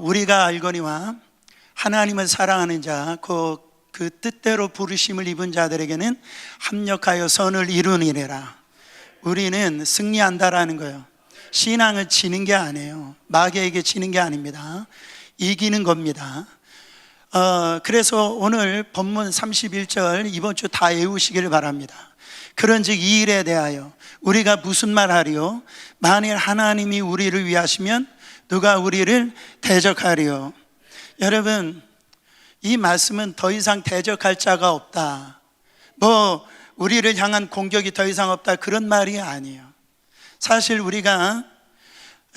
우리가 알거니와 하나님을 사랑하는 자, 그 뜻대로 부르심을 입은 자들에게는 합력하여 선을 이루니라. 우리는 승리한다라는 거예요. 신앙을 지는 게 아니에요. 마귀에게 지는 게 아닙니다. 이기는 겁니다. 그래서 오늘 본문 31절 이번 주 다 외우시기를 바랍니다. 그런즉 이 일에 대하여 우리가 무슨 말하리요? 만일 하나님이 우리를 위하시면 누가 우리를 대적하리요? 여러분, 이 말씀은 더 이상 대적할 자가 없다, 우리를 향한 공격이 더 이상 없다, 그런 말이 아니에요. 사실 우리가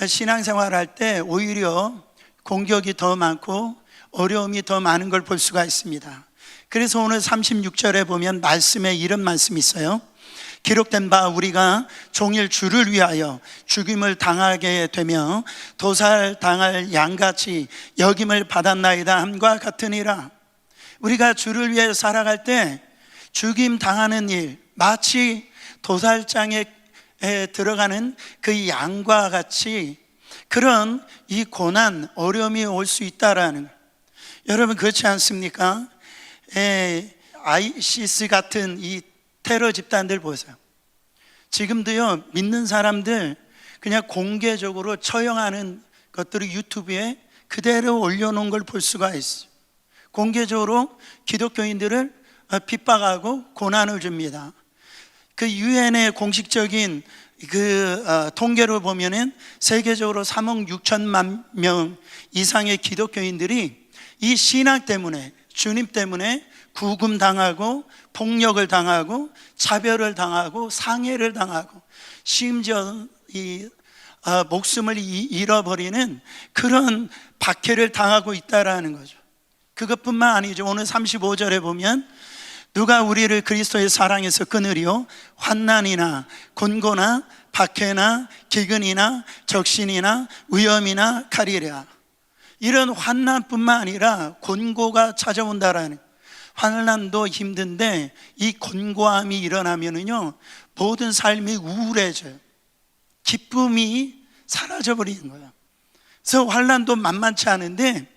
신앙생활할 때 오히려 공격이 더 많고 어려움이 더 많은 걸 볼 수가 있습니다. 그래서 오늘 36절에 보면 말씀에 이런 말씀이 있어요. 기록된 바 우리가 종일 주를 위하여 죽임을 당하게 되며 도살당할 양같이 여김을 받았나이다 함과 같으니라. 우리가 주를 위해 살아갈 때 죽임 당하는 일, 마치 도살장에 들어가는 그 양과 같이 그런 이 고난, 어려움이 올 수 있다라는, 여러분 그렇지 않습니까? ISIS 같은 이 테러 집단들 보세요. 지금도요, 믿는 사람들 그냥 공개적으로 처형하는 것들을 유튜브에 그대로 올려놓은 걸 볼 수가 있어요. 공개적으로 기독교인들을 핍박하고 고난을 줍니다. 그 유엔의 공식적인 통계로 보면은 세계적으로 3억 6천만 명 이상의 기독교인들이 이 신앙 때문에, 주님 때문에 구금당하고 폭력을 당하고 차별을 당하고 상해를 당하고 심지어 목숨을 잃어버리는 그런 박해를 당하고 있다라는 거죠. 그것뿐만 아니죠. 오늘 35절에 보면 누가 우리를 그리스도의 사랑에서 끊으리요? 환난이나 곤고나 박해나 기근이나 적신이나 위험이나 칼이랴. 이런 환난뿐만 아니라 곤고가 찾아온다라는, 환난도 힘든데 이 곤고함이 일어나면은요, 모든 삶이 우울해져요. 기쁨이 사라져버리는 거예요. 그래서 환난도 만만치 않은데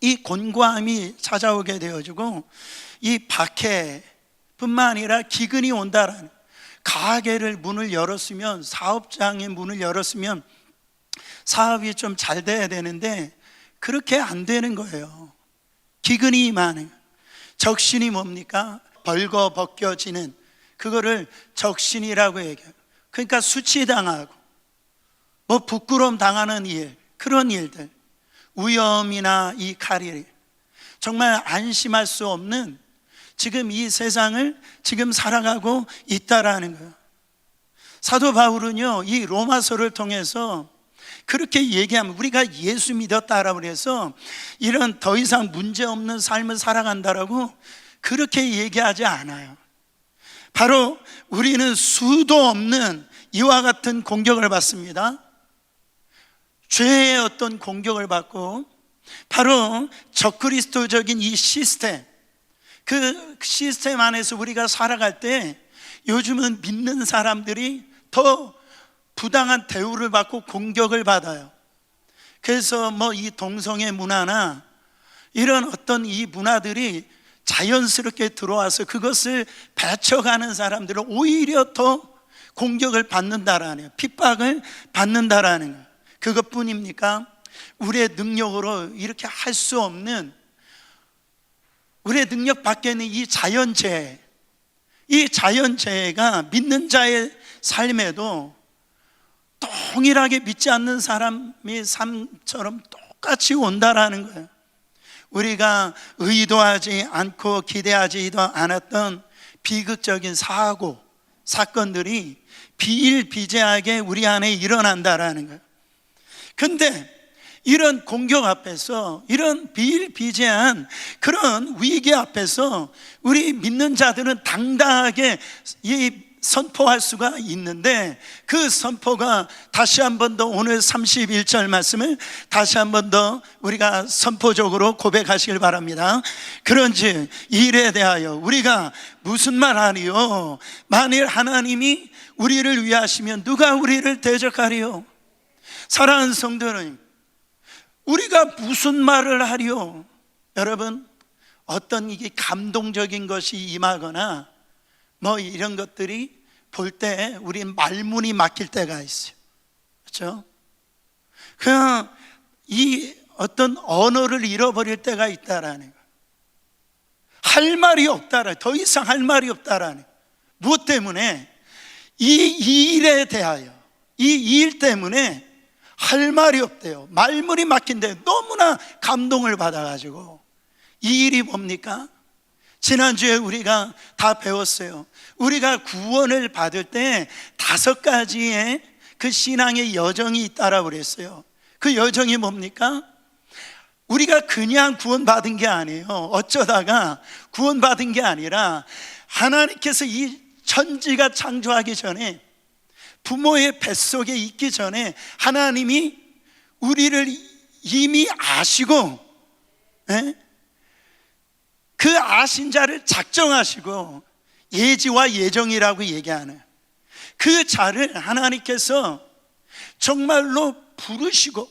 이 곤고함이 찾아오게 되어지고 이 박해뿐만 아니라 기근이 온다라는, 가게를 문을 열었으면, 사업장의 문을 열었으면 사업이 좀 잘 돼야 되는데 그렇게 안 되는 거예요. 기근이 많은, 적신이 뭡니까? 벌거벗겨지는, 그거를 적신이라고 얘기해요. 그러니까 수치당하고 부끄러움 당하는 일, 그런 일들, 위험이나 이 칼이 정말 안심할 수 없는 지금 이 세상을 지금 살아가고 있다라는 거예요. 사도 바울은요, 이 로마서를 통해서 그렇게 얘기하면, 우리가 예수 믿었다라고 해서 이런 더 이상 문제없는 삶을 살아간다라고 그렇게 얘기하지 않아요. 바로 우리는 수도 없는 이와 같은 공격을 받습니다. 죄의 어떤 공격을 받고, 바로 적그리스도적인 이 시스템, 그 시스템 안에서 우리가 살아갈 때 요즘은 믿는 사람들이 더 부당한 대우를 받고 공격을 받아요. 그래서 이 동성애 문화나 이런 어떤 이 문화들이 자연스럽게 들어와서 그것을 배쳐가는 사람들은 오히려 더 공격을 받는다라는, 핍박을 받는다라는 거예요. 그것뿐입니까? 우리의 능력으로 이렇게 할 수 없는, 우리의 능력 밖에는 이 자연재해, 이 자연재해가 믿는 자의 삶에도 동일하게 믿지 않는 사람의 삶처럼 똑같이 온다라는 거예요. 우리가 의도하지 않고 기대하지도 않았던 비극적인 사고, 사건들이 비일비재하게 우리 안에 일어난다라는 거예요. 근데 이런 공격 앞에서, 이런 비일비재한 그런 위기 앞에서 우리 믿는 자들은 당당하게 이 선포할 수가 있는데, 그 선포가 다시 한 번 더 오늘 31절 말씀을 다시 한 번 더 우리가 선포적으로 고백하시길 바랍니다. 그런즉 일에 대하여 우리가 무슨 말하리요? 만일 하나님이 우리를 위하시면 누가 우리를 대적하리요? 사랑하는 성도는 우리가 무슨 말을 하리요? 여러분, 어떤 이게 감동적인 것이 임하거나 뭐 이런 것들이 볼 때 우리는 말문이 막힐 때가 있어요. 그렇죠? 그냥 이 어떤 언어를 잃어버릴 때가 있다라는 거예요. 할 말이 없다라, 더 이상 할 말이 없다라는 거예요. 무엇 때문에? 이 일에 대하여, 이 일 때문에 할 말이 없대요. 말문이 막힌대. 너무나 감동을 받아가지고. 이 일이 뭡니까? 지난주에 우리가 다 배웠어요. 우리가 구원을 받을 때 5가지의 그 신앙의 여정이 있다라고 그랬어요. 그 여정이 뭡니까? 우리가 그냥 구원받은 게 아니에요. 어쩌다가 구원받은 게 아니라 하나님께서 이 천지가 창조하기 전에, 부모의 뱃속에 있기 전에 하나님이 우리를 이미 아시고, 그 아신 자를 작정하시고, 예지와 예정이라고 얘기하는 그 자를 하나님께서 정말로 부르시고,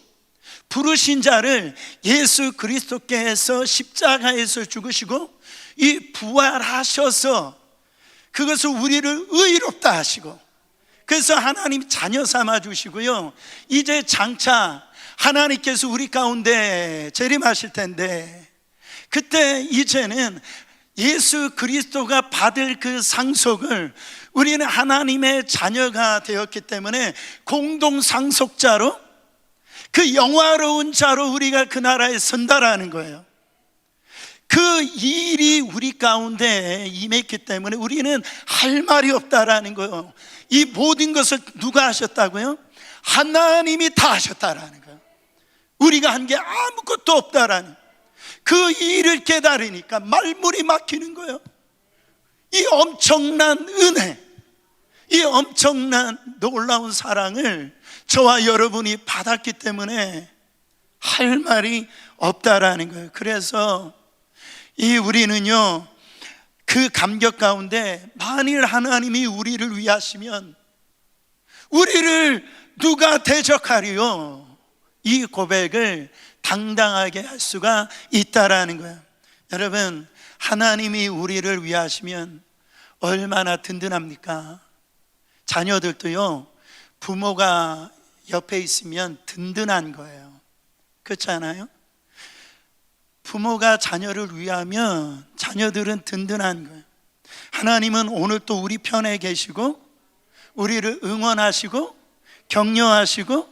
부르신 자를 예수 그리스도께서 십자가에서 죽으시고 이 부활하셔서 그것을 우리를 의롭다 하시고, 그래서 하나님 자녀 삼아 주시고요, 이제 장차 하나님께서 우리 가운데 재림하실 텐데, 그때 이제는 예수 그리스도가 받을 그 상속을 우리는 하나님의 자녀가 되었기 때문에 공동 상속자로, 그 영화로운 자로 우리가 그 나라에 선다라는 거예요. 그 일이 우리 가운데 임했기 때문에 우리는 할 말이 없다라는 거예요. 이 모든 것을 누가 하셨다고요? 하나님이 다 하셨다라는 거예요. 우리가 한 게 아무것도 없다라는, 그 일을 깨달으니까 말문이 막히는 거예요. 이 엄청난 은혜, 이 엄청난 놀라운 사랑을 저와 여러분이 받았기 때문에 할 말이 없다라는 거예요. 그래서 우리는요, 그 감격 가운데 만일 하나님이 우리를 위하시면 우리를 누가 대적하리요? 이 고백을 당당하게 할 수가 있다라는 거예요. 여러분, 하나님이 우리를 위하시면 얼마나 든든합니까? 자녀들도요, 부모가 옆에 있으면 든든한 거예요. 그렇지 않아요? 부모가 자녀를 위하면 자녀들은 든든한 거예요. 하나님은 오늘 또 우리 편에 계시고 우리를 응원하시고 격려하시고,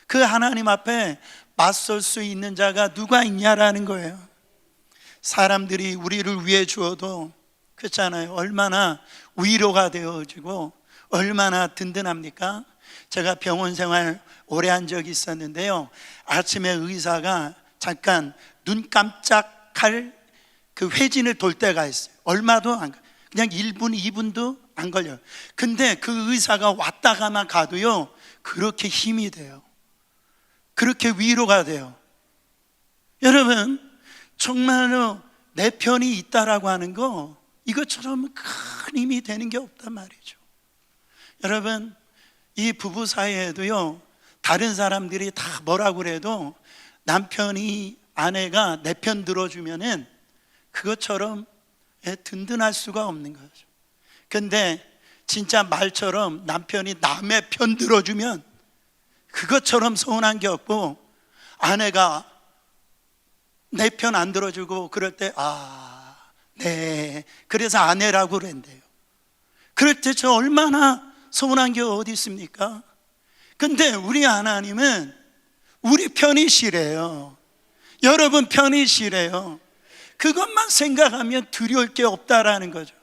그 하나님 앞에 맞설 수 있는 자가 누가 있냐라는 거예요. 사람들이 우리를 위해 주어도, 그렇잖아요, 얼마나 위로가 되어지고 얼마나 든든합니까? 제가 병원 생활 오래 한 적이 있었는데요, 아침에 의사가 잠깐 눈 깜짝할 그 회진을 돌 때가 있어요. 얼마도 안, 그냥 1분 2분도 안 걸려요. 근데 그 의사가 왔다가만 가도요, 그렇게 힘이 돼요. 그렇게 위로가 돼요. 여러분, 정말로 내 편이 있다라고 하는 거, 이것처럼 큰 힘이 되는 게 없단 말이죠. 여러분, 이 부부 사이에도요, 다른 사람들이 다 뭐라고 그래도 남편이, 아내가 내 편 들어주면은 그것처럼 든든할 수가 없는 거죠. 근데 진짜 말처럼 남편이 남의 편 들어주면 그것처럼 서운한 게 없고, 아내가 내 편 안 들어주고 그럴 때, 네, 그래서 아내라고 그랬대요. 그럴 때 저 얼마나 서운한 게 어디 있습니까? 근데 우리 하나님은 우리 편이시래요. 여러분 편이시래요. 그것만 생각하면 두려울 게 없다라는 거죠.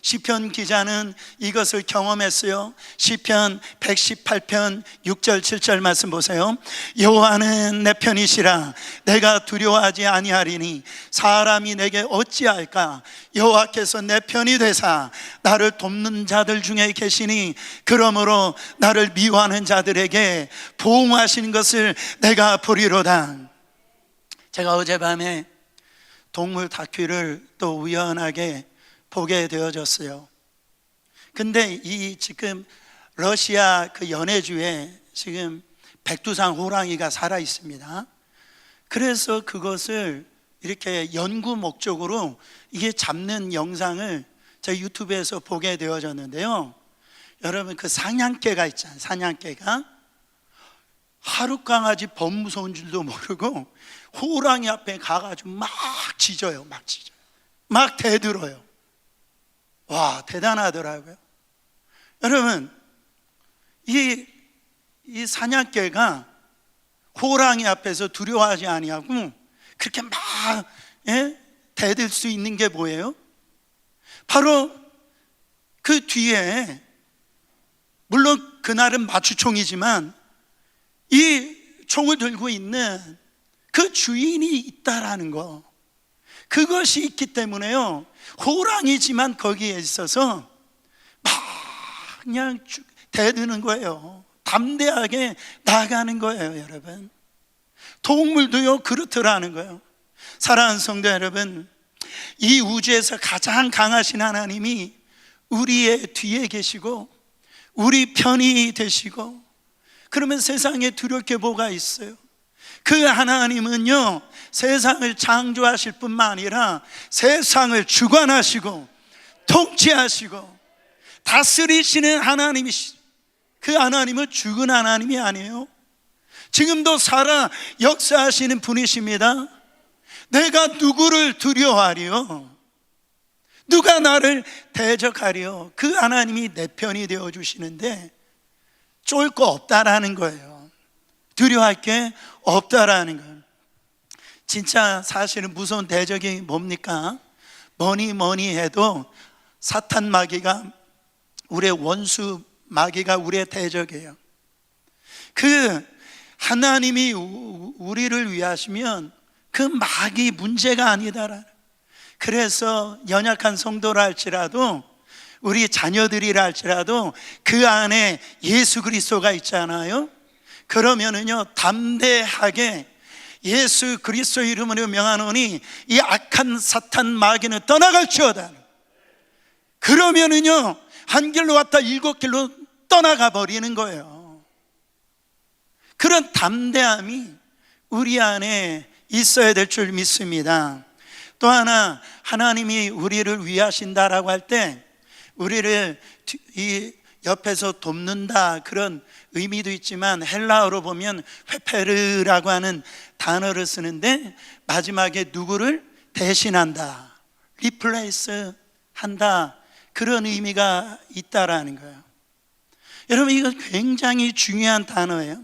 시편 기자는 이것을 경험했어요. 시편 118편 6절 7절 말씀 보세요. 여호와는 내 편이시라 내가 두려워하지 아니하리니 사람이 내게 어찌할까. 여호와께서 내 편이 되사 나를 돕는 자들 중에 계시니 그러므로 나를 미워하는 자들에게 보응하시는 것을 내가 보리로다. 제가 어젯밤에 동물 다큐를 또 우연하게 보게 되어졌어요. 근데 이 지금 러시아 그 연해주에 지금 백두산 호랑이가 살아 있습니다. 그래서 그것을 이렇게 연구 목적으로 이게 잡는 영상을 제 유튜브에서 보게 되어졌는데요. 여러분 그 사냥개가 있잖아요. 사냥개가 하루 강아지 범 무서운 줄도 모르고 호랑이 앞에 가가지고 막 짖어요. 막 대들어요. 와, 대단하더라고요. 여러분 이 사냥개가 호랑이 앞에서 두려워하지 아니하고 그렇게 막 대들 수 있는 게 뭐예요? 바로 그 뒤에, 물론 그날은 마추총이지만 이 총을 들고 있는 그 주인이 있다라는 거, 그것이 있기 때문에요, 호랑이지만 거기에 있어서 막 그냥 대드는 거예요. 담대하게 나가는 거예요. 여러분, 동물도요 그렇더라는 거예요. 사랑하는 성도 여러분, 이 우주에서 가장 강하신 하나님이 우리의 뒤에 계시고 우리 편이 되시고, 그러면 세상에 두려울 게 뭐가 있어요? 그 하나님은요 세상을 창조하실 뿐만 아니라 세상을 주관하시고 통치하시고 다스리시는 하나님이시. 그 하나님은 죽은 하나님이 아니에요. 지금도 살아 역사하시는 분이십니다. 내가 누구를 두려워하리요? 누가 나를 대적하리요? 그 하나님이 내 편이 되어주시는데 쫄 거 없다라는 거예요. 두려워할 게 없다라는 거예요. 진짜 사실은 무서운 대적이 뭡니까? 뭐니 해도 사탄 마귀가, 우리의 원수 마귀가 우리의 대적이에요. 그 하나님이 우리를 위하시면 그 마귀 문제가 아니다라는. 그래서 연약한 성도라 할지라도, 우리 자녀들이라 할지라도 그 안에 예수 그리스도가 있잖아요. 그러면은요 담대하게 예수 그리스도 이름으로 명하노니 이 악한 사탄 마귀는 떠나갈지어다. 그러면은요 한 길로 왔다 7길로 떠나가 버리는 거예요. 그런 담대함이 우리 안에 있어야 될 줄 믿습니다. 또 하나, 하나님이 우리를 위하신다라고 할 때 우리를 이 옆에서 돕는다, 그런 의미도 있지만 헬라어로 보면 회페르라고 하는 단어를 쓰는데 마지막에 누구를 대신한다, 리플레이스 한다, 그런 의미가 있다라는 거예요. 여러분 이거 굉장히 중요한 단어예요.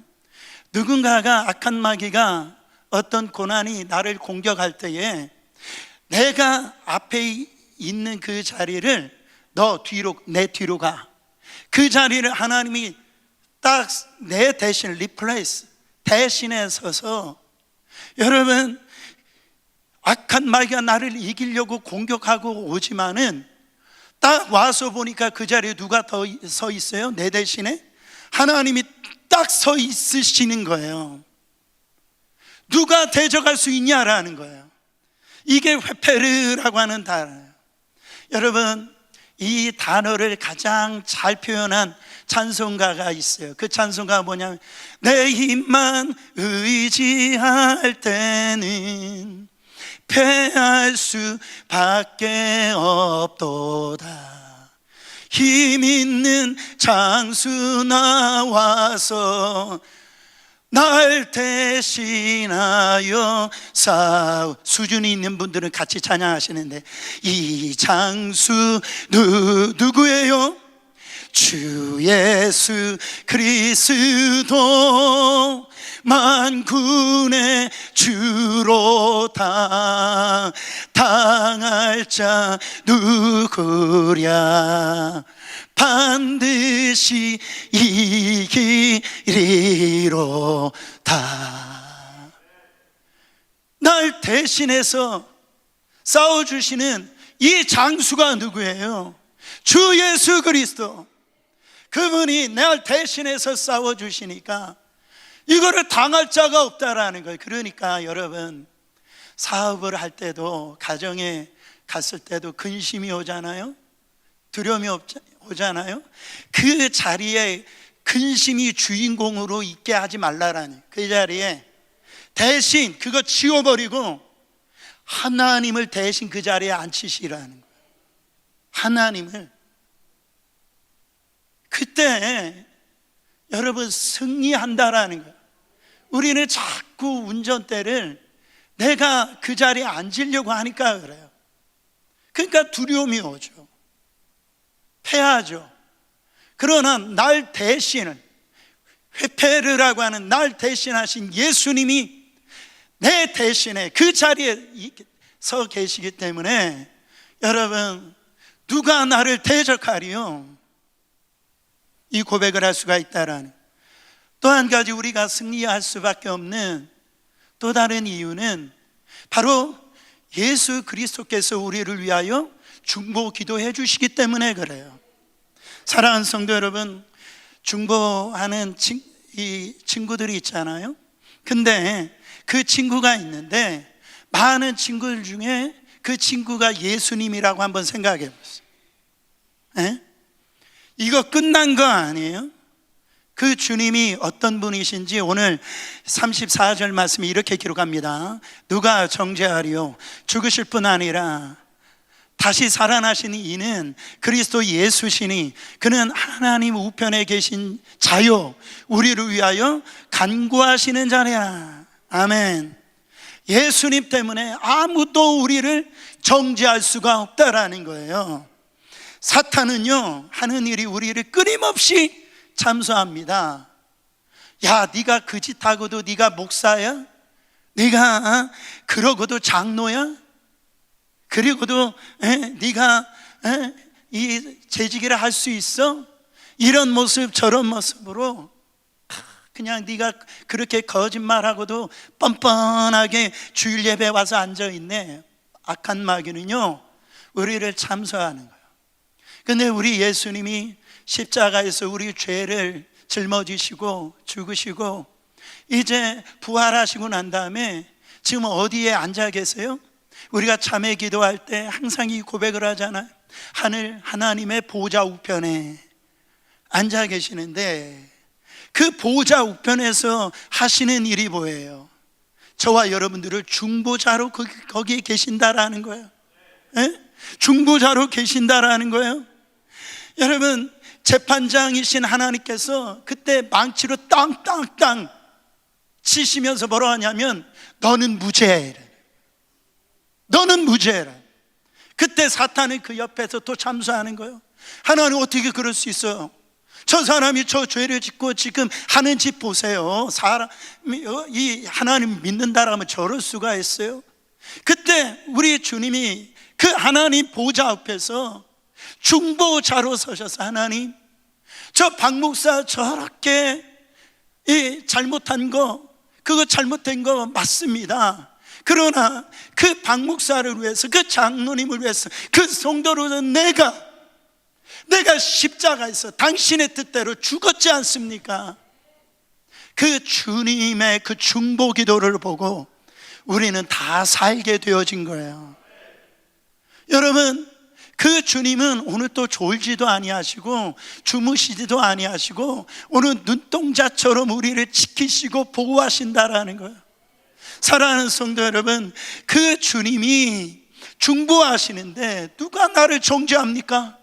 누군가가, 악한 마귀가 어떤 고난이 나를 공격할 때에 내가 앞에 있는 그 자리를 너 뒤로, 내 뒤로 가. 그 자리를 하나님이 딱 내 대신 리플레이스, 대신에 서서, 여러분 악한 마귀가 나를 이기려고 공격하고 오지만은 딱 와서 보니까 그 자리에 누가 더 서 있어요? 내 대신에 하나님이 딱 서 있으시는 거예요. 누가 대적할 수 있냐라는 거예요. 이게 회페르라고 하는 단어예요. 여러분 이 단어를 가장 잘 표현한 찬송가가 있어요. 그 찬송가가 뭐냐면, 내 힘만 의지할 때는 패할 수밖에 없도다. 힘 있는 장수 나와서 날 대신하여 싸우. 수준이 있는 분들은 같이 찬양하시는데, 이 장수 누구예요? 주 예수 그리스도 만군의 주로다. 당할 자 누구랴. 반드시 이기리로다. 날 대신해서 싸워주시는 이 장수가 누구예요? 주 예수 그리스도. 그분이 날 대신해서 싸워주시니까 이거를 당할 자가 없다라는 거예요. 그러니까 여러분, 사업을 할 때도, 가정에 갔을 때도 근심이 오잖아요. 두려움이 오잖아요. 그 자리에 근심이 주인공으로 있게 하지 말라라니. 그 자리에 대신 그거 지워버리고 하나님을 대신 그 자리에 앉히시라는 거예요. 하나님을. 그때 여러분 승리한다라는 거예요. 우리는 자꾸 운전대를 내가 그 자리에 앉으려고 하니까 그래요. 그러니까 두려움이 오죠. 패하죠. 그러나 날 대신을, 회페르라고 하는 날 대신하신 예수님이 내 대신에 그 자리에 서 계시기 때문에 여러분, 누가 나를 대적하리요? 이 고백을 할 수가 있다라는. 또 한 가지 우리가 승리할 수밖에 없는 또 다른 이유는 바로 예수 그리스도께서 우리를 위하여 중보 기도해 주시기 때문에 그래요. 사랑하는 성도 여러분, 중보하는 이 친구들이 있잖아요. 근데 그 친구가 있는데 많은 친구들 중에 그 친구가 예수님이라고 한번 생각해 보세요. 에? 이거 끝난 거 아니에요? 그 주님이 어떤 분이신지 오늘 34절 말씀이 이렇게 기록합니다. 누가 정죄하리요? 죽으실 뿐 아니라 다시 살아나신 이는 그리스도 예수시니 그는 하나님 우편에 계신 자요 우리를 위하여 간구하시는 자냐. 아멘. 예수님 때문에 아무도 우리를 정죄할 수가 없다라는 거예요. 사탄은요, 하는 일이 우리를 끊임없이 참소합니다. 야, 네가 그 짓 하고도 네가 목사야? 네가 그러고도 장로야? 그리고도 네가 이 재직을 할 수 있어? 이런 모습 저런 모습으로 그냥 네가 그렇게 거짓말하고도 뻔뻔하게 주일 예배에 와서 앉아있네. 악한 마귀는요, 우리를 참소하는 거예요. 근데 우리 예수님이 십자가에서 우리 죄를 짊어지시고 죽으시고 이제 부활하시고 난 다음에 지금 어디에 앉아 계세요? 우리가 참회 기도할 때 항상 이 고백을 하잖아요. 하나님의 보좌 우편에 앉아 계시는데 그 보좌 우편에서 하시는 일이 뭐예요? 저와 여러분들을 중보자로 거기에 계신다라는 거예요. 에? 중보자로 계신다라는 거예요. 여러분, 재판장이신 하나님께서 그때 망치로 땅땅땅 치시면서 뭐라 하냐면 너는 무죄라. 너는 무죄라. 그때 사탄은 그 옆에서 또 참소하는 거예요. 하나님 어떻게 그럴 수 있어요? 저 사람이 저 죄를 짓고 지금 하는 짓 보세요. 이 하나님 믿는다라면 저럴 수가 있어요? 그때 우리 주님이 그 하나님 보좌 앞에서 중보자로 서셔서 하나님, 저 박 목사 저렇게 잘못한 거, 그거 잘못된 거 맞습니다. 그러나 그 박 목사를 위해서, 그 장로님을 위해서, 그 성도로서 내가 십자가에서 당신의 뜻대로 죽었지 않습니까? 그 주님의 그 중보 기도를 보고 우리는 다 살게 되어진 거예요. 여러분, 그 주님은 오늘 또 졸지도 아니하시고 주무시지도 아니하시고 오늘 눈동자처럼 우리를 지키시고 보호하신다라는 거예요. 사랑하는 성도 여러분, 그 주님이 중보하시는데 누가 나를 정죄합니까?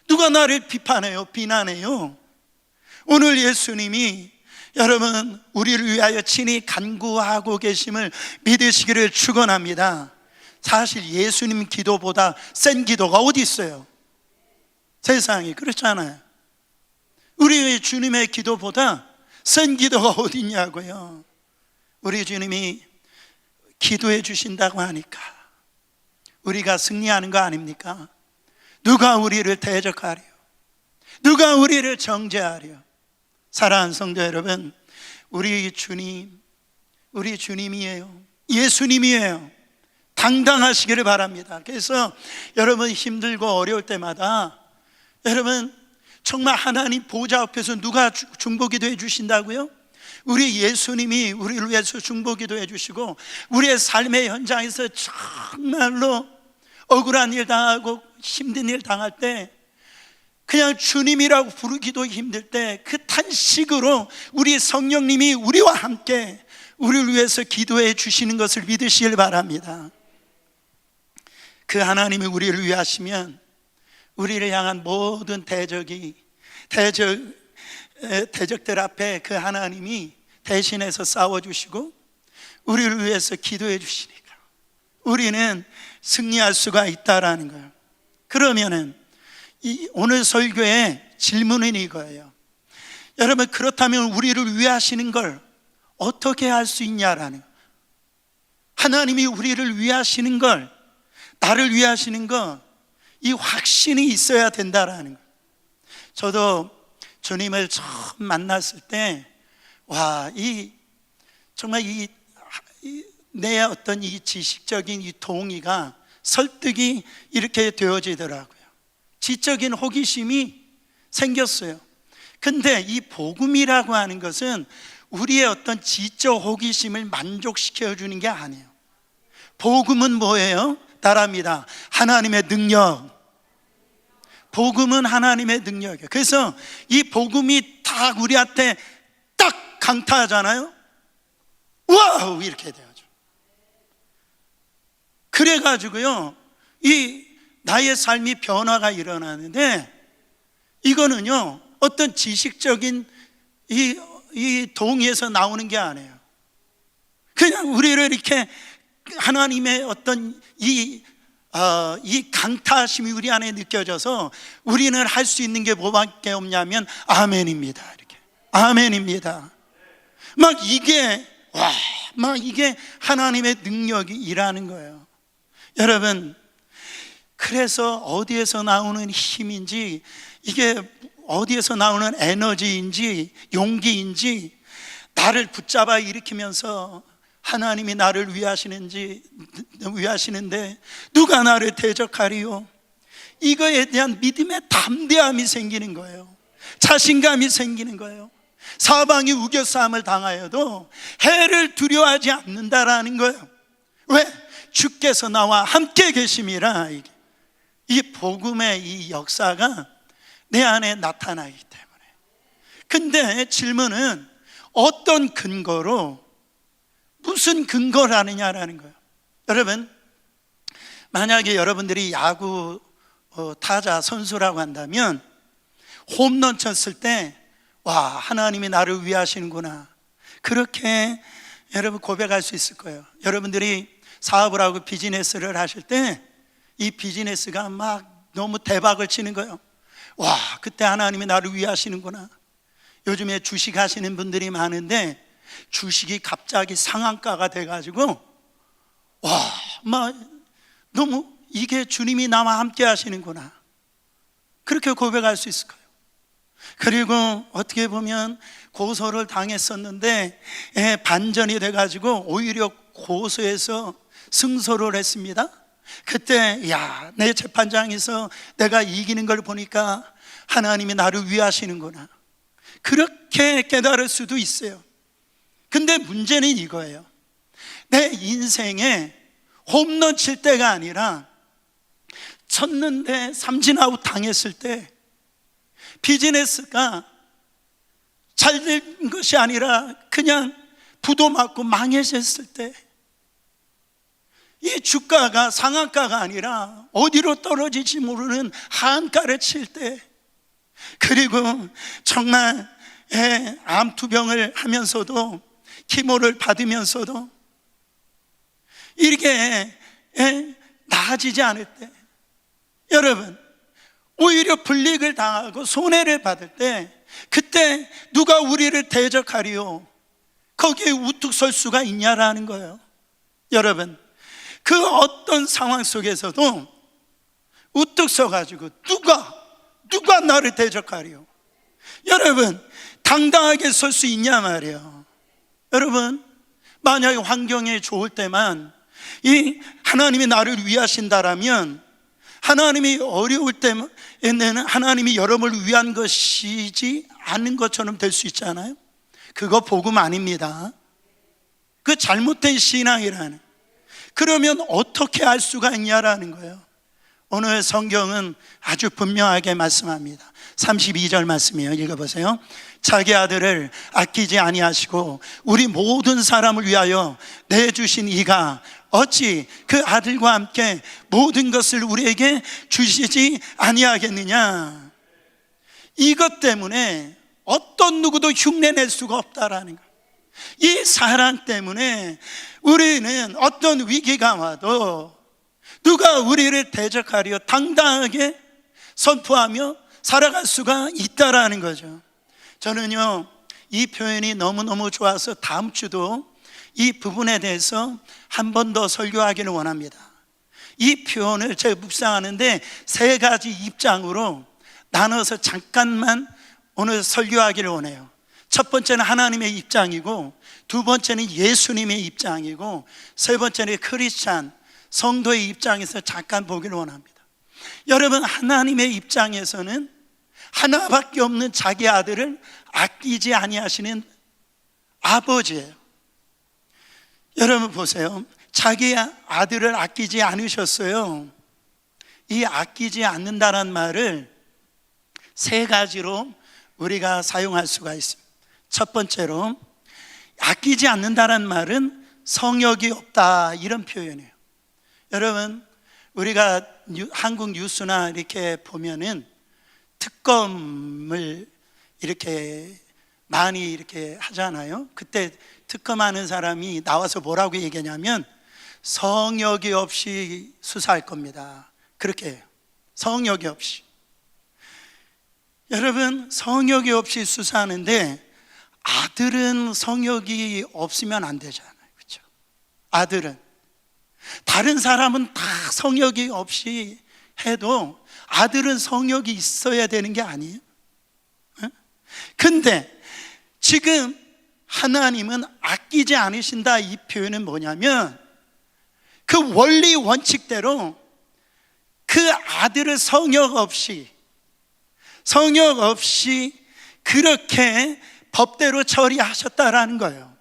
누가 나를 비판해요? 비난해요? 오늘 예수님이 여러분 우리를 위하여 친히 간구하고 계심을 믿으시기를 축원합니다. 사실 예수님 기도보다 센 기도가 어디 있어요? 세상이 그렇잖아요. 우리 주님의 기도보다 센 기도가 어디 있냐고요. 우리 주님이 기도해 주신다고 하니까 우리가 승리하는 거 아닙니까? 누가 우리를 대적하려? 누가 우리를 정죄하려? 사랑하는 성도 여러분, 우리 주님이에요. 예수님이에요. 당당하시기를 바랍니다. 그래서 여러분 힘들고 어려울 때마다 여러분 정말 하나님 보좌 앞에서 누가 중보기도 해주신다고요? 우리 예수님이 우리를 위해서 중보기도 해주시고, 우리의 삶의 현장에서 정말로 억울한 일 당하고 힘든 일 당할 때 그냥 주님이라고 부르기도 힘들 때 그 탄식으로 우리 성령님이 우리와 함께 우리를 위해서 기도해 주시는 것을 믿으시길 바랍니다. 그 하나님이 우리를 위하시면 우리를 향한 모든 대적들 앞에 그 하나님이 대신해서 싸워주시고 우리를 위해서 기도해 주시니까 우리는 승리할 수가 있다라는 거예요. 그러면은 오늘 설교의 질문은 이거예요. 여러분, 그렇다면 우리를 위하시는 걸 어떻게 할 수 있냐라는 거예요. 하나님이 우리를 위하시는 걸, 나를 위하시는 거, 이 확신이 있어야 된다라는 거예요. 저도 주님을 처음 만났을 때 정말 내 어떤 이 지식적인 이 동의가 설득이 이렇게 되어지더라고요. 지적인 호기심이 생겼어요. 근데 이 복음이라고 하는 것은 우리의 어떤 지적 호기심을 만족시켜 주는 게 아니에요. 복음은 뭐예요? 따라합니다. 하나님의 능력. 복음은 하나님의 능력이에요. 그래서 이 복음이 딱 우리한테 딱 강타하잖아요. 와우! 이렇게 돼야죠. 그래가지고요, 이 나의 삶이 변화가 일어나는데, 이거는요 어떤 지식적인 이 동의에서 나오는 게 아니에요. 그냥 우리를 이렇게 하나님의 어떤 이 강타하심이 우리 안에 느껴져서 우리는 할 수 있는 게 뭐밖에 없냐면 아멘입니다. 이렇게 아멘입니다. 이게 하나님의 능력이 일하는 거예요. 여러분, 그래서 어디에서 나오는 힘인지, 이게 어디에서 나오는 에너지인지 용기인지, 나를 붙잡아 일으키면서 하나님이 나를 위하시는데 누가 나를 대적하리요? 이거에 대한 믿음의 담대함이 생기는 거예요. 자신감이 생기는 거예요. 사방이 우겨싸움을 당하여도 해를 두려워하지 않는다라는 거예요. 왜? 주께서 나와 함께 계심이라. 이 복음의 이 역사가 내 안에 나타나기 때문에. 근데 질문은 어떤 근거로, 무슨 근거라느냐라는 거예요. 여러분, 만약에 여러분들이 야구 타자 선수라고 한다면 홈런 쳤을 때 하나님이 나를 위하시는구나, 그렇게 여러분 고백할 수 있을 거예요. 여러분들이 사업을 하고 비즈니스를 하실 때 이 비즈니스가 막 너무 대박을 치는 거예요. 그때 하나님이 나를 위하시는구나. 요즘에 주식 하시는 분들이 많은데 주식이 갑자기 상한가가 돼가지고 너무 이게 주님이 나와 함께 하시는구나, 그렇게 고백할 수 있을 거예요. 그리고 어떻게 보면 고소를 당했었는데 반전이 돼가지고 오히려 고소해서 승소를 했습니다. 그때 내 재판장에서 내가 이기는 걸 보니까 하나님이 나를 위하시는구나, 그렇게 깨달을 수도 있어요. 근데 문제는 이거예요. 내 인생에 홈런 칠 때가 아니라 쳤는데 삼진아웃 당했을 때, 비즈니스가 잘 된 것이 아니라 그냥 부도 맞고 망해졌을 때, 이 주가가 상한가가 아니라 어디로 떨어질지 모르는 하한가를 칠 때, 그리고 정말 암투병을 하면서도 키모를 받으면서도 이렇게 나아지지 않을 때, 여러분, 오히려 불이익을 당하고 손해를 받을 때 그때 누가 우리를 대적하리요? 거기에 우뚝 설 수가 있냐라는 거예요. 여러분, 그 어떤 상황 속에서도 우뚝 서가지고 누가 나를 대적하리요? 여러분, 당당하게 설 수 있냐 말이에요. 여러분, 만약에 환경이 좋을 때만 이 하나님이 나를 위하신다라면, 하나님이 어려울 때에는 하나님이 여러분을 위한 것이지 않는 것처럼 될 수 있잖아요. 그거 복음 아닙니다. 그 잘못된 신앙이라는. 그러면 어떻게 알 수가 있냐라는 거예요. 오늘 성경은 아주 분명하게 말씀합니다. 32절 말씀이에요. 읽어보세요. 자기 아들을 아끼지 아니하시고 우리 모든 사람을 위하여 내주신 이가 어찌 그 아들과 함께 모든 것을 우리에게 주시지 아니하겠느냐. 이것 때문에 어떤 누구도 흉내낼 수가 없다라는 거예요. 이 사랑 때문에 우리는 어떤 위기가 와도 누가 우리를 대적하려 당당하게 선포하며 살아갈 수가 있다라는 거죠. 저는요, 이 표현이 너무너무 좋아서 다음 주도 이 부분에 대해서 한 번 더 설교하기를 원합니다. 이 표현을 제가 묵상하는데 세 가지 입장으로 나눠서 잠깐만 오늘 설교하기를 원해요. 첫 번째는 하나님의 입장이고, 두 번째는 예수님의 입장이고, 세 번째는 크리스찬 성도의 입장에서 잠깐 보기를 원합니다. 여러분, 하나님의 입장에서는 하나밖에 없는 자기 아들을 아끼지 아니하시는 아버지예요. 여러분 보세요. 자기 아들을 아끼지 않으셨어요. 이 아끼지 않는다는 말을 세 가지로 우리가 사용할 수가 있습니다. 첫 번째로, 아끼지 않는다는 말은 성욕이 없다, 이런 표현이에요. 여러분, 우리가 한국 뉴스나 이렇게 보면은 특검을 이렇게 많이 이렇게 하잖아요. 그때 특검하는 사람이 나와서 뭐라고 얘기하냐면 성욕이 없이 수사할 겁니다. 그렇게 해요. 성욕이 없이. 여러분, 성욕이 없이 수사하는데 아들은 성욕이 없으면 안 되잖아요. 그렇죠? 아들은. 다른 사람은 다 성욕이 없이 해도 아들은 성욕이 있어야 되는 게 아니에요. 근데 지금 하나님은 아끼지 않으신다, 이 표현은 뭐냐면 그 원리 원칙대로 그 아들을 성욕 없이 그렇게 법대로 처리하셨다라는 거예요.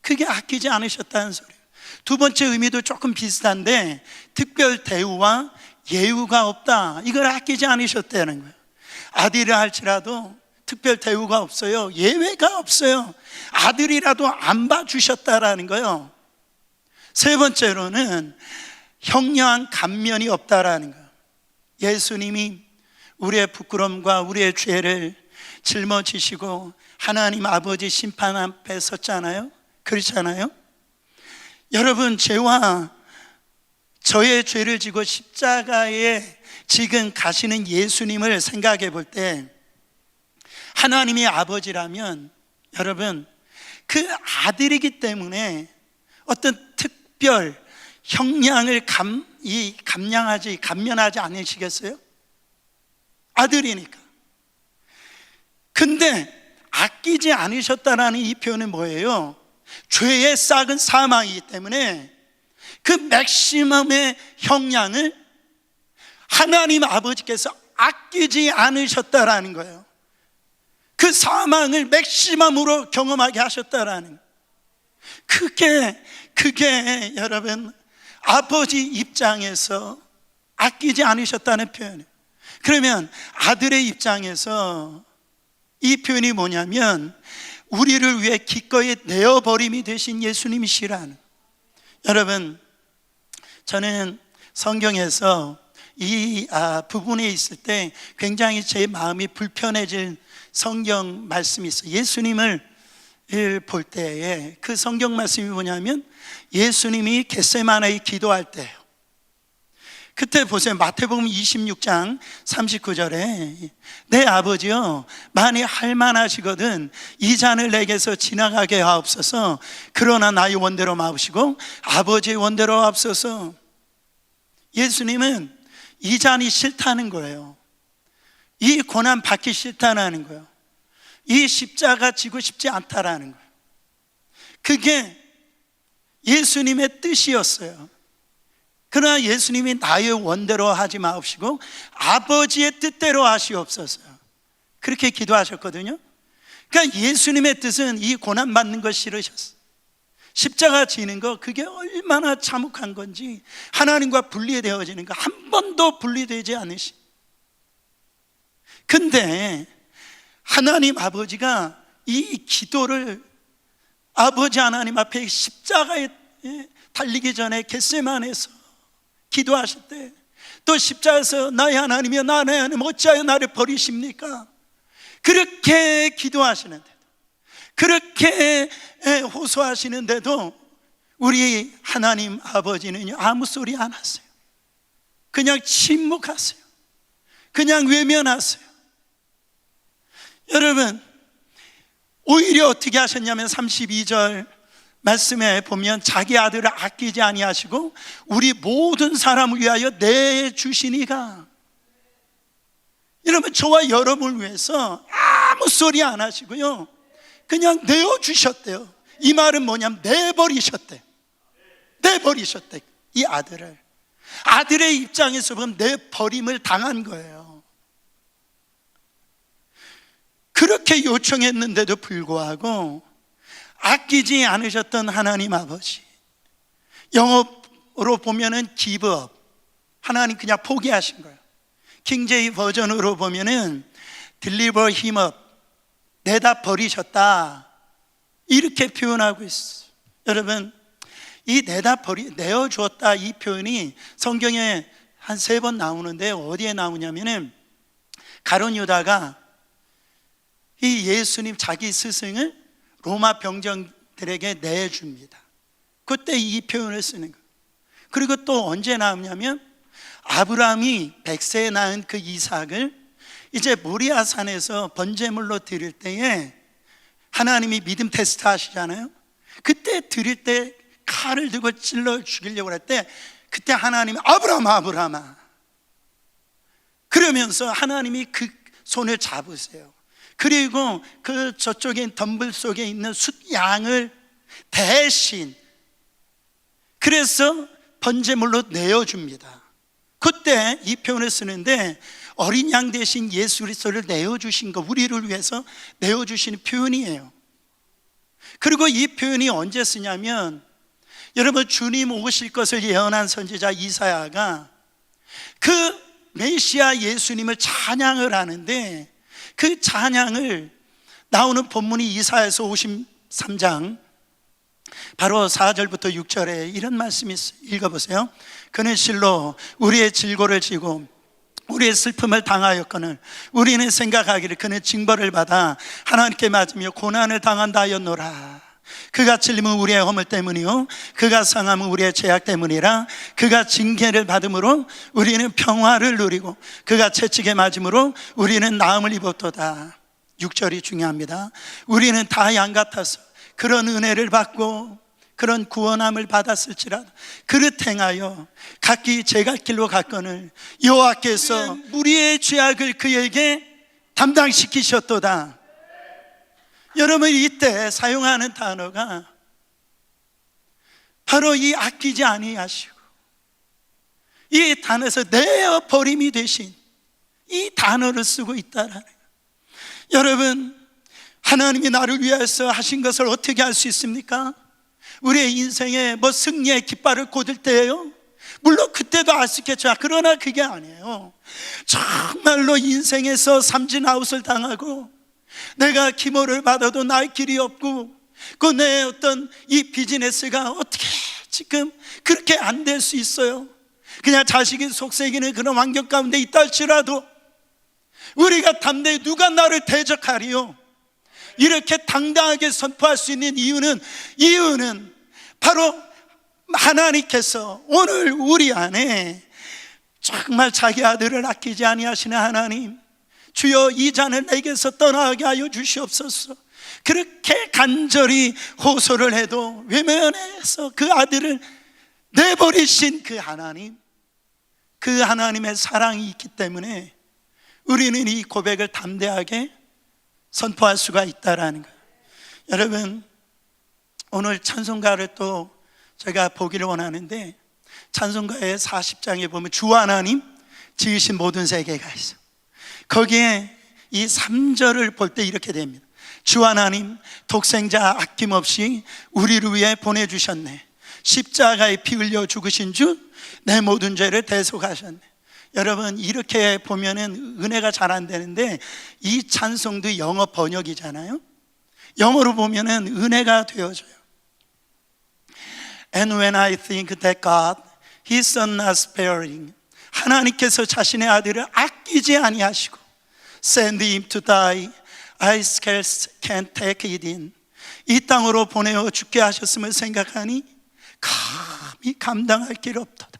그게 아끼지 않으셨다는 소리예요. 두 번째 의미도 조금 비슷한데, 특별 대우와 예우가 없다, 이걸 아끼지 않으셨다는 거예요. 아들이라 할지라도 특별 대우가 없어요. 예외가 없어요. 아들이라도 안 봐주셨다라는 거예요. 세 번째로는 형량한 감면이 없다라는 거예요. 예수님이 우리의 부끄러움과 우리의 죄를 짊어지시고 하나님 아버지 심판 앞에 섰잖아요. 그렇잖아요. 여러분, 죄와 저의 죄를 지고 십자가에 지금 가시는 예수님을 생각해 볼 때, 하나님이 아버지라면 여러분, 그 아들이기 때문에 어떤 특별 형량을 감면하지 않으시겠어요? 아들이니까. 근데 아끼지 않으셨다라는 이 표현은 뭐예요? 죄의 싹은 사망이기 때문에 그 맥시멈의 형량을 하나님 아버지께서 아끼지 않으셨다라는 거예요. 그 사망을 맥시멈으로 경험하게 하셨다라는 거예요. 그게 여러분, 아버지 입장에서 아끼지 않으셨다는 표현이에요. 그러면 아들의 입장에서 이 표현이 뭐냐면 우리를 위해 기꺼이 내어버림이 되신 예수님이시라는. 여러분, 저는 성경에서 이 부분에 있을 때 굉장히 제 마음이 불편해질 성경 말씀이 있어요. 예수님을 볼 때에 그 성경 말씀이 뭐냐면 예수님이 겟세마네에 기도할 때예요. 그때 보세요. 마태복음 26장 39절에 내 아버지여 만일 할만하시거든 이 잔을 내게서 지나가게 하옵소서. 그러나 나의 원대로 마옵시고 아버지의 원대로 하옵소서. 예수님은 이 잔이 싫다는 거예요. 이 고난 받기 싫다는 거예요. 이 십자가 지고 싶지 않다라는 거예요. 그게 예수님의 뜻이었어요. 그러나 예수님이 나의 원대로 하지 마옵시고 아버지의 뜻대로 하시옵소서. 그렇게 기도하셨거든요. 그러니까 예수님의 뜻은 이 고난받는 거 싫으셨어요. 십자가 지는 거 그게 얼마나 참혹한 건지, 하나님과 분리되어지는 거 한 번도 분리되지 않으시. 근데 하나님 아버지가 이 기도를 아버지 하나님 앞에 십자가에 달리기 전에 겟세마네에서 기도하실 때, 또 십자가에서 나의 하나님이여 나의 하나님 어찌하여 나를 버리십니까? 그렇게 기도하시는데도, 그렇게 호소하시는데도 우리 하나님 아버지는 아무 소리 안 하세요. 그냥 침묵하세요. 그냥 외면하세요. 여러분, 오히려 어떻게 하셨냐면 32절 말씀에 보면 자기 아들을 아끼지 아니하시고 우리 모든 사람을 위하여 내주시니가. 여러분, 저와 여러분을 위해서 아무 소리 안 하시고요 그냥 내어주셨대요. 이 말은 뭐냐면 내버리셨대요. 내버리셨대. 이 아들을. 아들의 입장에서 보면 내버림을 당한 거예요. 그렇게 요청했는데도 불구하고 아끼지 않으셨던 하나님 아버지, 영어로 보면은 give up, 하나님 그냥 포기하신 거예요. 킹제이 버전으로 보면은 deliver him up, 내다 버리셨다, 이렇게 표현하고 있어요. 여러분, 이 내어주었다 이 표현이 성경에 한 3번 나오는데 어디에 나오냐면은 가룟 유다가 이 예수님 자기 스승을 로마 병정들에게 내줍니다. 그때 이 표현을 쓰는 거예요. 그리고 또 언제 나오냐면 아브라함이 100세에 낳은 그 이삭을 이제 모리아산에서 번제물로 드릴 때에 하나님이 믿음 테스트 하시잖아요. 그때 드릴 때 칼을 들고 찔러 죽이려고 할 때 그때 하나님이 아브라함아 그러면서 하나님이 그 손을 잡으세요. 그리고 그 저쪽에 덤불 속에 있는 숫양을 대신 그래서 번제물로 내어줍니다. 그때 이 표현을 쓰는데 어린 양 대신 예수 그리스도를 내어주신 거, 우리를 위해서 내어주시는 표현이에요. 그리고 이 표현이 언제 쓰냐면 여러분, 주님 오실 것을 예언한 선지자 이사야가 그 메시아 예수님을 찬양을 하는데 그 찬양을 나오는 본문이 이사야서 53장 바로 4절부터 6절에 이런 말씀이 있어요. 읽어보세요. 그는 실로 우리의 질고를 지고 우리의 슬픔을 당하였거늘 우리는 생각하기를 그는 징벌을 받아 하나님께 맞으며 고난을 당한다 하였노라. 그가 찔림은 우리의 허물 때문이요 그가 상함은 우리의 죄악 때문이라. 그가 징계를 받음으로 우리는 평화를 누리고 그가 채찍에 맞음으로 우리는 나음을 입었도다. 6절이 중요합니다. 우리는 다 양 같아서 그런 은혜를 받고 그런 구원함을 받았을지라도 그릇 행하여 각기 제갈 길로 갔거늘 여호와께서 우리의 죄악을 그에게 담당시키셨도다. 여러분, 이때 사용하는 단어가 바로 이 아끼지 아니하시고 이 단어에서 내어버림이 되신 이 단어를 쓰고 있다라는 거예요. 여러분, 하나님이 나를 위해서 하신 것을 어떻게 할 수 있습니까? 우리의 인생에 승리의 깃발을 꽂을 때예요. 물론 그때도 알 수 있겠죠. 그러나 그게 아니에요. 정말로 인생에서 삼진아웃을 당하고 내가 기모를 받아도 나의 길이 없고 그 내 어떤 이 비즈니스가 어떻게 지금 그렇게 안 될 수 있어요. 그냥 자식이 속썩이는 그런 환경 가운데 있다 할지라도 우리가 담대히 누가 나를 대적하리요? 이렇게 당당하게 선포할 수 있는 이유는 바로 하나님께서 오늘 우리 안에 정말 자기 아들을 아끼지 아니하시는 하나님, 주여 이 잔을 내게서 떠나게 하여 주시옵소서. 그렇게 간절히 호소를 해도 외면해서 그 아들을 내버리신 그 하나님, 그 하나님의 사랑이 있기 때문에 우리는 이 고백을 담대하게 선포할 수가 있다라는 거예요. 여러분, 오늘 찬송가를 또 제가 보기를 원하는데, 찬송가의 40장에 보면 주 하나님 지으신 모든 세계가 있어요. 거기에 이 3절을 볼 때 이렇게 됩니다. 주 하나님 독생자 아낌없이 우리를 위해 보내주셨네. 십자가에 피 흘려 죽으신 주 내 모든 죄를 대속하셨네. 여러분, 이렇게 보면은 은혜가 잘 안 되는데, 이 찬송도 영어 번역이잖아요. 영어로 보면은 은혜가 되어져요. And when I think that God, His Son not sparing, 하나님께서 자신의 아들을 아끼지 아니하시고 send Him to die, I scarce can take it in, 이 땅으로 보내어 죽게 하셨음을 생각하니 감히 감당할 길 없도다.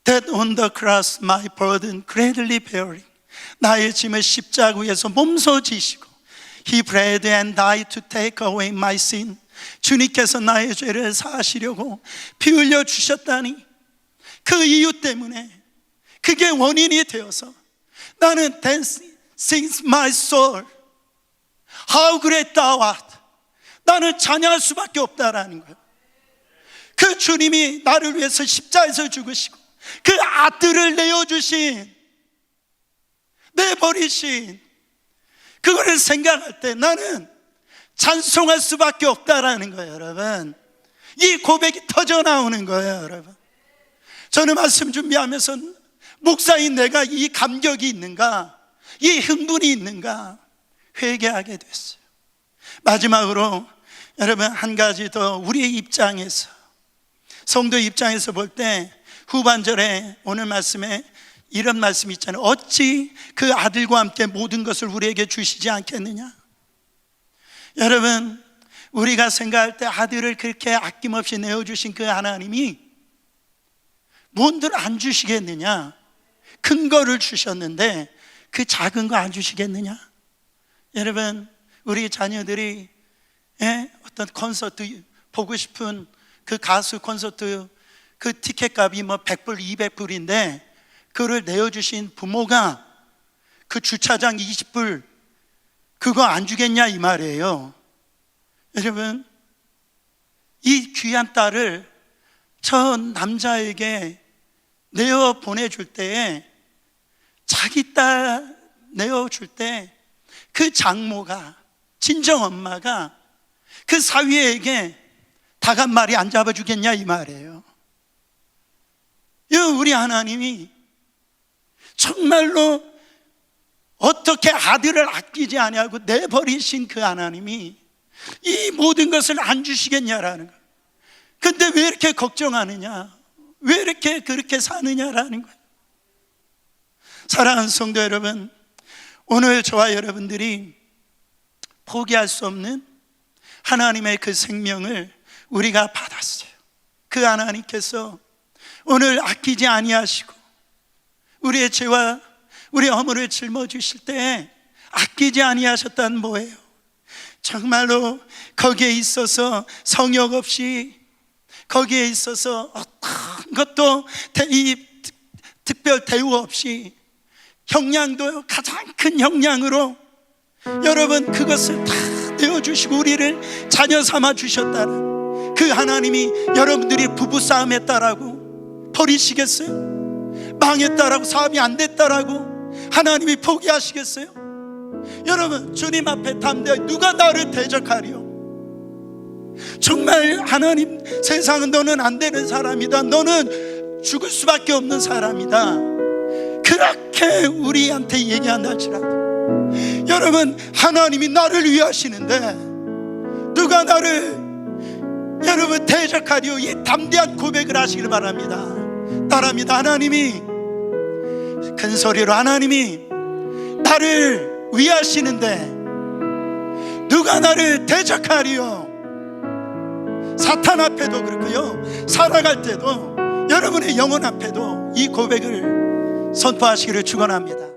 That on the cross my burden gladly bearing, 나의 짐을 십자가 위에서 몸소 지시고 He bled and died to take away my sin, 주님께서 나의 죄를 사하시려고 피 흘려 주셨다니, 그 이유 때문에, 그게 원인이 되어서 나는 then sings my soul, how great thou art, 나는 찬양할 수밖에 없다라는 거예요. 그 주님이 나를 위해서 십자가에서 죽으시고 그 아들을 내어주신, 내버리신 그거를 생각할 때 나는 찬송할 수밖에 없다라는 거예요. 여러분, 이 고백이 터져 나오는 거예요. 여러분, 저는 말씀 준비하면서 목사인 내가 이 감격이 있는가, 이 흥분이 있는가 회개하게 됐어요. 마지막으로 여러분, 한 가지 더 우리의 입장에서, 성도 입장에서 볼 때 후반절에 오늘 말씀에 이런 말씀이 있잖아요. 어찌 그 아들과 함께 모든 것을 우리에게 주시지 않겠느냐. 여러분, 우리가 생각할 때 아들을 그렇게 아낌없이 내어주신 그 하나님이 뭔들 안 주시겠느냐. 큰 거를 주셨는데 그 작은 거 안 주시겠느냐. 여러분, 우리 자녀들이 어떤 콘서트 보고 싶은 그 가수 콘서트 그 티켓 값이 뭐 100불 200불인데 그걸 내어주신 부모가 그 주차장 20불 그거 안 주겠냐 이 말이에요. 여러분, 이 귀한 딸을 저 남자에게 내어 보내줄 때에, 자기 딸 내어줄 때 그 장모가, 친정 엄마가 그 사위에게 닭 한 마리 안 잡아주겠냐 이 말이에요. 우리 하나님이 정말로 어떻게 아들을 아끼지 아니하고 내버리신 그 하나님이 이 모든 것을 안 주시겠냐라는 거예요. 근데 왜 이렇게 걱정하느냐, 왜 이렇게 그렇게 사느냐라는 거예요. 사랑하는 성도 여러분, 오늘 저와 여러분들이 포기할 수 없는 하나님의 그 생명을 우리가 받았어요. 그 하나님께서 오늘 아끼지 아니하시고 우리의 죄와 우리 허물을 짊어지실 때 아끼지 아니하셨다는 뭐예요? 정말로 거기에 있어서 성역 없이, 거기에 있어서 어떤 것도 특별 대우 없이, 형량도 가장 큰 형량으로 여러분 그것을 다 내어주시고 우리를 자녀 삼아 주셨다는 그 하나님이 여러분들이 부부싸움 했다라고 버리시겠어요? 망했다라고, 사업이 안 됐다라고 하나님이 포기하시겠어요? 여러분, 주님 앞에 담대하게 누가 나를 대적하리요? 정말 하나님, 세상은 너는 안 되는 사람이다, 너는 죽을 수밖에 없는 사람이다, 그렇게 우리한테 얘기한다 할지라도 여러분, 하나님이 나를 위하시는데 누가 나를 여러분 대적하리요? 이 담대한 고백을 하시길 바랍니다. 따라합니다. 하나님이, 큰 소리로 하나님이 나를 위하시는데 누가 나를 대적하리요? 사탄 앞에도 그렇고요, 살아갈 때도 여러분의 영혼 앞에도 이 고백을 선포하시기를 축원합니다.